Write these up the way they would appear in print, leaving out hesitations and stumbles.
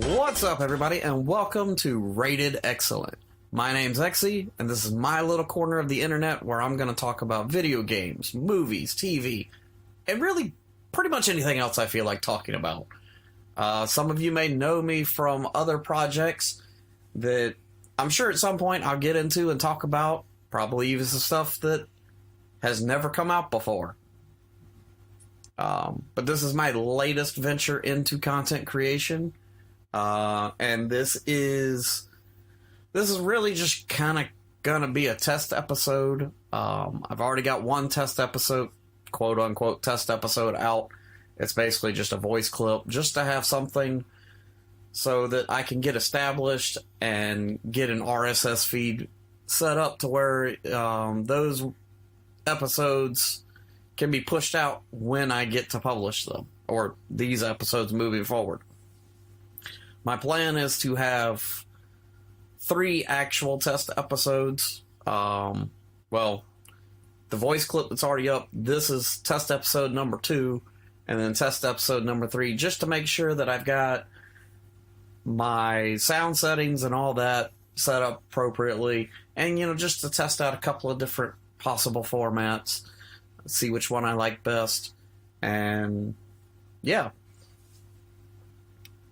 What's up, everybody, and welcome to Rated Exyllent. My name's Exy, and this is my little corner of the internet where I'm going to talk about video games, movies, TV, and really pretty much anything else I feel like talking about. Some of you may know me from other projects that I'm sure at some point I'll get into and talk about, probably even some stuff that has never come out before. But this is my latest venture into content creation. And this is really just kind of gonna be a test episode. I've already got one test episode, quote unquote test episode out. It's basically just a voice clip, just to have something so that I can get established and get an RSS feed set up to where those episodes can be pushed out when I get to publish them, or these episodes moving forward. My plan is to have 3 actual test episodes. Well, the voice clip that's already up, this is test episode number 2, and then test episode number 3, just to make sure that I've got my sound settings and all that set up appropriately, and, just to test out a couple of different possible formats, see which one I like best, and yeah.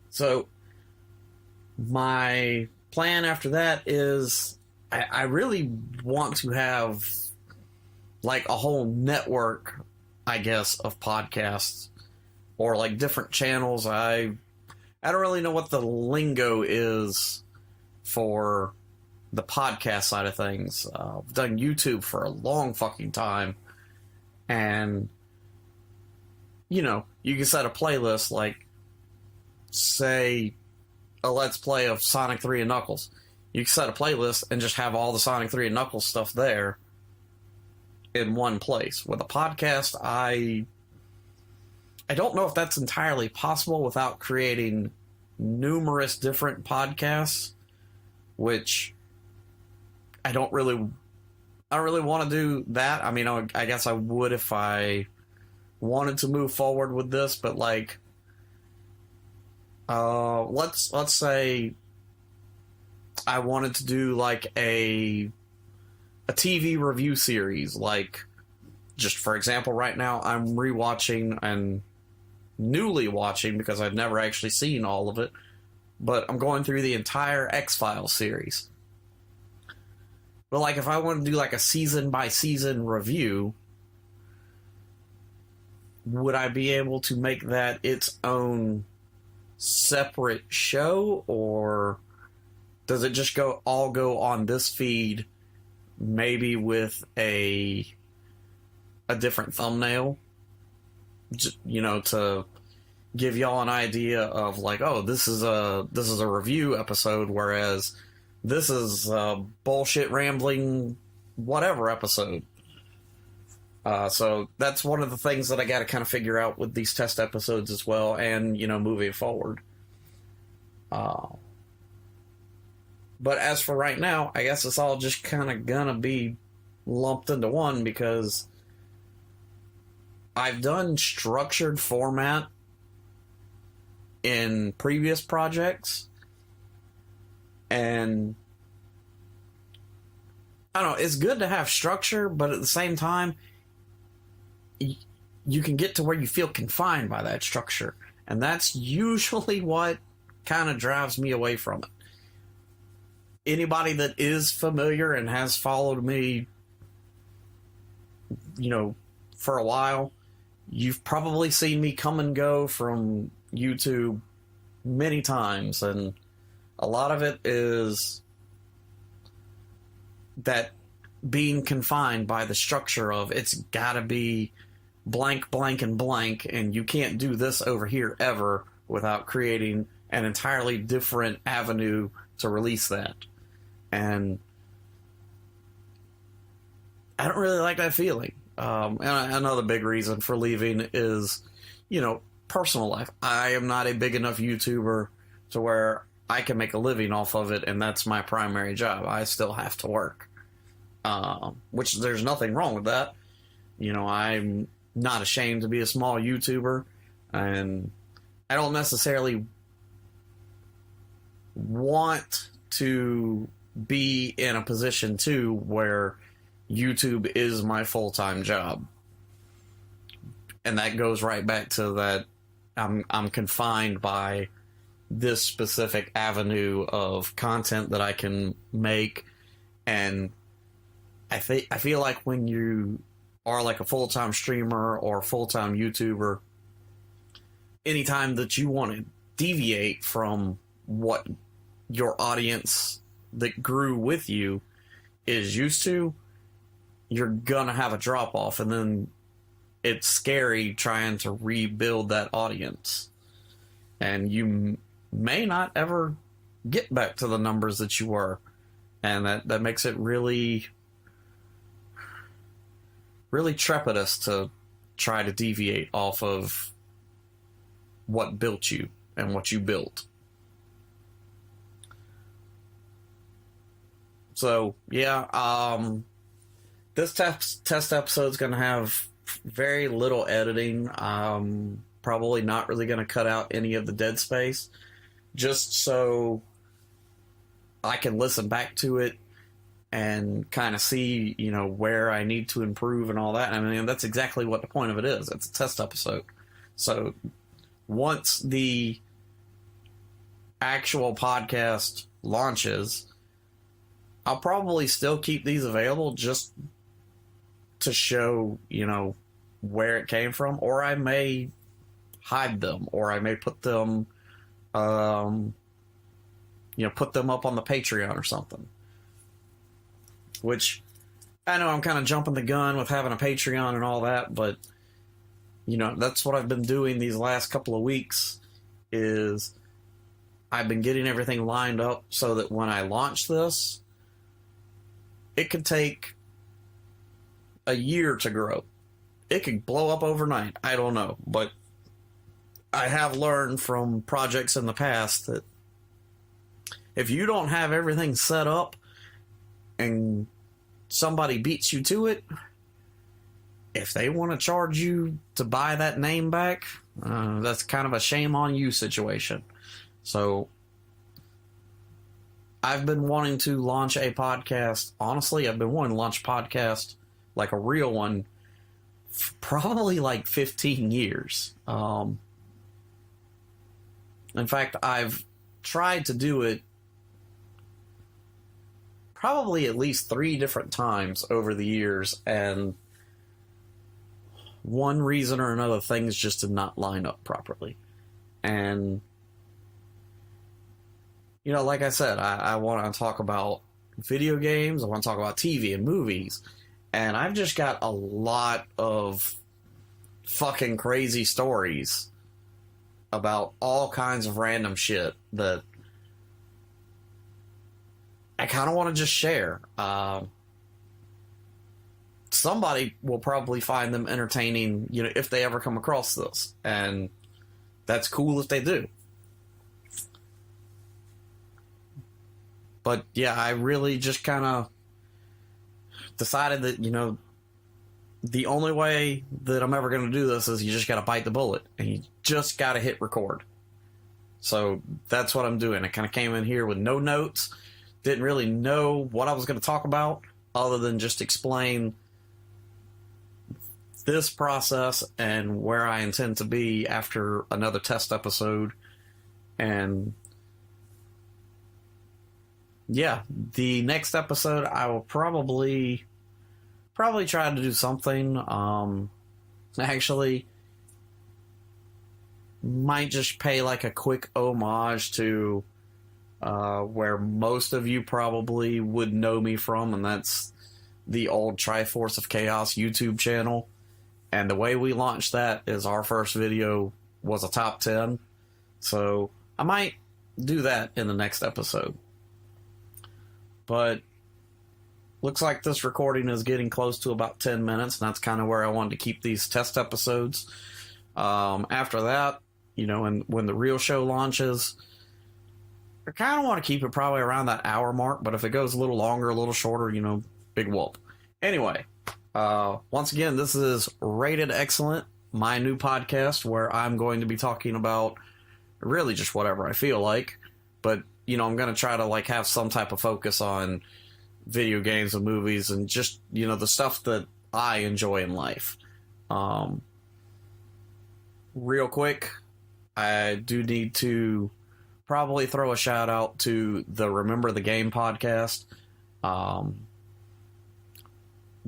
So my plan after that is I really want to have like a whole network, I guess, of podcasts or like different channels. I don't really know what the lingo is for the podcast side of things. I've done YouTube for a long fucking time, and you can set a playlist, like say a Let's Play of Sonic 3 and Knuckles. You can set a playlist and just have all the Sonic 3 and Knuckles stuff there in one place. With a podcast, I don't know if that's entirely possible without creating numerous different podcasts, which I don't really want to do that. I mean, I guess I would if I wanted to move forward with this, but like, let's say I wanted to do like a TV review series. Like, just for example, right now I'm rewatching and newly watching, because I've never actually seen all of it, but I'm going through the entire X-Files series. But like, if I want to do like a season by season review, would I be able to make that its own separate show, or does it just all go on this feed, maybe with a different thumbnail, to give y'all an idea of like, oh, this is a review episode, whereas this is a bullshit rambling whatever episode. So that's one of the things that I got to kind of figure out with these test episodes as well, and, moving forward. But as for right now, I guess it's all just kind of gonna be lumped into one, because I've done structured format in previous projects, and I don't know, it's good to have structure, but at the same time, you can get to where you feel confined by that structure, and that's usually what kind of drives me away from it. Anybody that is familiar and has followed me, for a while, you've probably seen me come and go from YouTube many times, and a lot of it is that being confined by the structure of it's gotta be blank, blank, and blank, and you can't do this over here ever without creating an entirely different avenue to release that. And I don't really like that feeling. And another big reason for leaving is, personal life. I am not a big enough YouTuber to where I can make a living off of it, and that's my primary job. I still have to work. which there's nothing wrong with that. You know, I'm not ashamed to be a small YouTuber, and I don't necessarily want to be in a position too where YouTube is my full-time job. And that goes right back to that I'm confined by this specific avenue of content that I can make. And I feel like when you are like a full-time streamer or full-time YouTuber, anytime that you want to deviate from what your audience that grew with you is used to, you're gonna have a drop-off, and then it's scary trying to rebuild that audience. And you may not ever get back to the numbers that you were. And that makes it really, really trepidous to try to deviate off of what built you and what you built. So, yeah, this test episode is going to have very little editing. Probably not really going to cut out any of the dead space, just so I can listen back to it and kind of see, you know, where I need to improve and all that. I mean, that's exactly what the point of it is. It's a test episode. So once the actual podcast launches, I'll probably still keep these available just to show, you know, where it came from, or I may hide them, or I may put them, you know, put them up on the Patreon or something. Which, I know I'm kind of jumping the gun with having a Patreon and all that, but, you know, that's what I've been doing these last couple of weeks, is I've been getting everything lined up so that when I launch this, it could take a year to grow. It could blow up overnight. I don't know. But I have learned from projects in the past that if you don't have everything set up and somebody beats you to it, if they want to charge you to buy that name back, that's kind of a shame on you situation. So I've been wanting to launch a podcast. Honestly, I've been wanting to launch a podcast, like a real one, probably like 15 years. In fact, I've tried to do it probably at least 3 different times over the years, and one reason or another, things just did not line up properly. And, you know, like I said, I want to talk about video games, I want to talk about TV and movies, and I've just got a lot of fucking crazy stories about all kinds of random shit that I kind of want to just share. Somebody will probably find them entertaining, you know, if they ever come across this. And that's cool if they do. But yeah, I really just kind of decided that, you know, the only way that I'm ever going to do this is you just got to bite the bullet. And you just got to hit record. So that's what I'm doing. I kind of came in here with no notes. Didn't really know what I was going to talk about other than just explain this process and where I intend to be after another test episode. And yeah, the next episode I will probably try to do something. Actually, might just pay like a quick homage to where most of you probably would know me from, and that's the old Triforce of Chaos YouTube channel. And the way we launched that is our first video was a top 10. So I might do that in the next episode. But looks like this recording is getting close to about 10 minutes, and that's kind of where I wanted to keep these test episodes. After that, you know, and when the real show launches, I kind of want to keep it probably around that hour mark, but if it goes a little longer, a little shorter, you know, Big whoop. Anyway, once again, this is Rated Exyllent, my new podcast where I'm going to be talking about really just whatever I feel like. But, you know, I'm going to try to, like, have some type of focus on video games and movies and just, you know, the stuff that I enjoy in life. Real quick, I do need to probably throw a shout out to the Remember the Game podcast.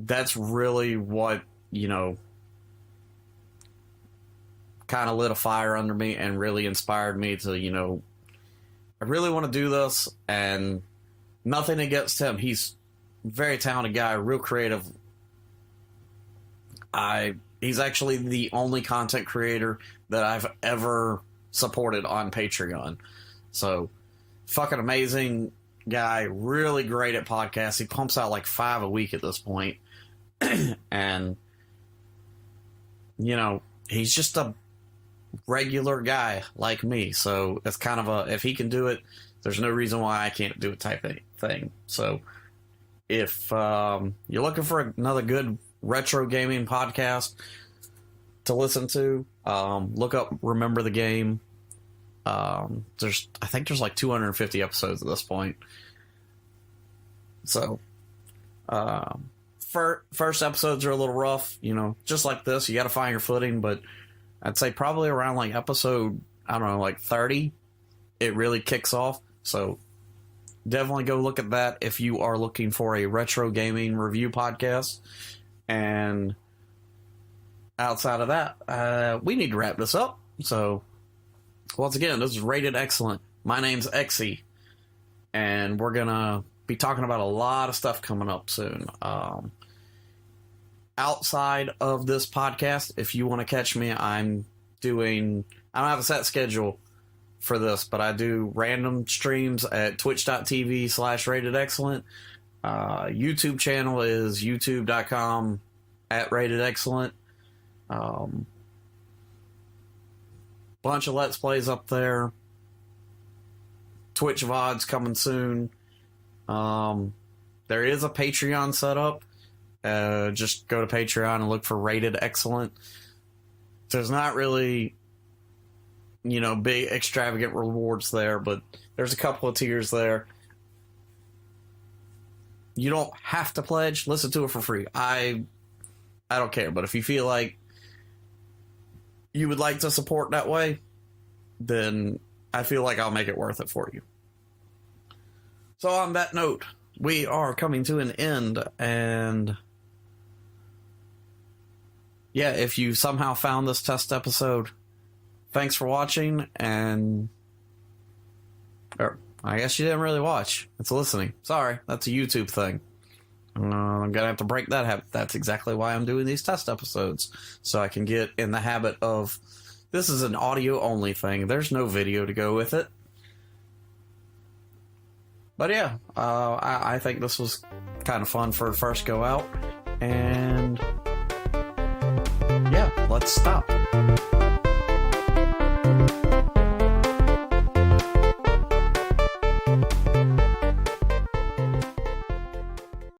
That's really what, you know, kind of lit a fire under me and really inspired me to, you know, I really want to do this, and nothing against him. He's a very talented guy, real creative. He's actually the only content creator that I've ever supported on Patreon. So, fucking amazing guy, really great at podcasts. He pumps out like 5 a week at this point. And, you know, he's just a regular guy like me. So, it's kind of a, if he can do it, there's no reason why I can't do it type of thing. So, if you're looking for another good retro gaming podcast to listen to, look up Remember the Game. I think there's like 250 episodes at this point. So, first episodes are a little rough, you know, just like this. You got to find your footing, but I'd say probably around like episode, I don't know, like 30, it really kicks off. So definitely go look at that if you are looking for a retro gaming review podcast. And outside of that, we need to wrap this up. So once again, this is Rated Exyllent. My name's Exy, and we're gonna be talking about a lot of stuff coming up soon. Outside of this podcast, if you want to catch me, I don't have a set schedule for this, but I do random streams at twitch.tv/Rated Exyllent. YouTube channel is youtube.com/Rated Exyllent. Bunch of Let's Plays up there. Twitch VODs coming soon. There is a Patreon set up. Just go to Patreon and look for Rated Exyllent. There's not really, you know, big extravagant rewards there, but there's a couple of tiers there. You don't have to pledge. Listen to it for free. I don't care, but if you feel like you would like to support that way, then I feel like I'll make it worth it for you. So on that note, we are coming to an end, and yeah, if you somehow found this test episode, thanks for watching, or I guess you didn't really watch. It's listening. Sorry, that's a YouTube thing. I'm gonna have to break that habit. That's exactly why I'm doing these test episodes, so I can get in the habit of, this is an audio only thing. There's no video to go with it. But yeah, I think this was kind of fun for a first go out, and yeah, let's stop.